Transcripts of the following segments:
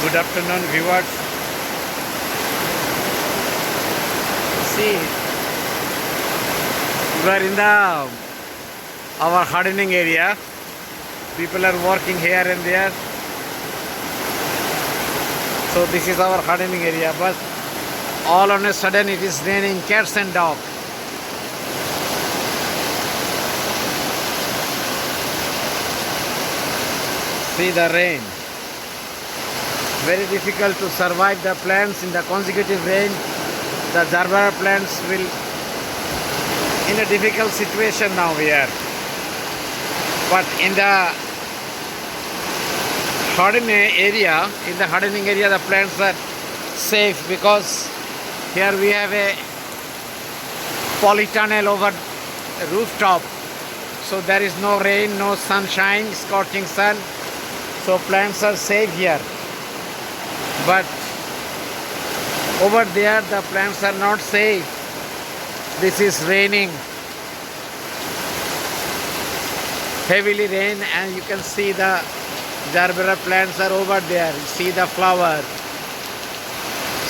Good afternoon, viewers. See, we are in the our hardening area. People are working here and there. So this is our hardening area, but all on a sudden it is raining cats and dogs. See the rain. Very difficult to survive the plants in the consecutive rain. The Gerbera plants will in a difficult situation now here. But in the hardening area, the plants are safe because here we have a polytunnel over rooftop. So there is no rain, no sunshine, scorching sun. So plants are safe here. But over there the plants are not safe. This is raining. Heavily rain, and you can see the Gerbera plants are over there. See the flower.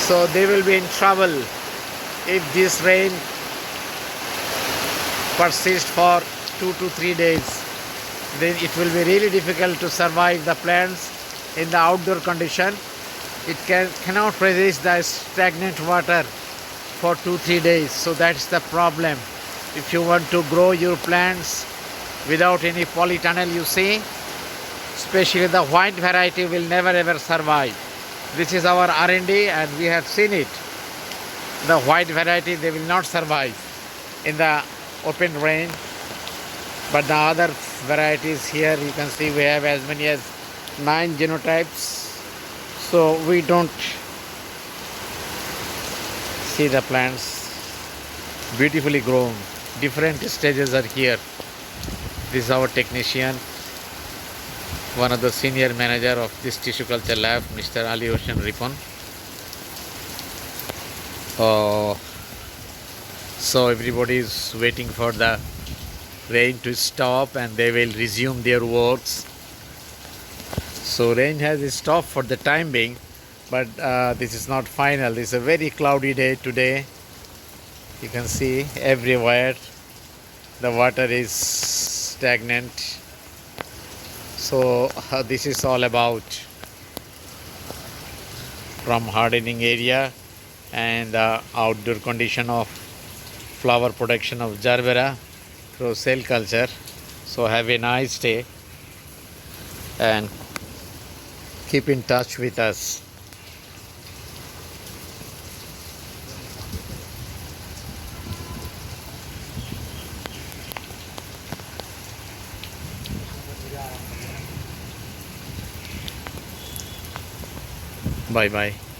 So they will be in trouble if this rain persists for 2 to 3 days. Then it will be really difficult to survive the plants in the outdoor condition. It cannot resist the stagnant water for 2-3 days. So that's the problem. If you want to grow your plants without any polytunnel, you see, especially the white variety will never ever survive. This is our R&D and we have seen it. The white variety, they will not survive in the open rain. But the other varieties here, you can see we have as many as 9 genotypes. So we don't see the plants beautifully grown. Different stages are here. This is our technician, one of the senior manager of this tissue culture lab, Mr. Ali Hossain Ripon. So everybody is waiting for the rain to stop and they will resume their works. So rain has stopped for the time being, but this is not final. This is a very cloudy day today. You can see everywhere the water is stagnant. So this is all about from hardening area and the outdoor condition of flower production of Gerbera through cell culture. So have a nice day and keep in touch with us. Bye bye.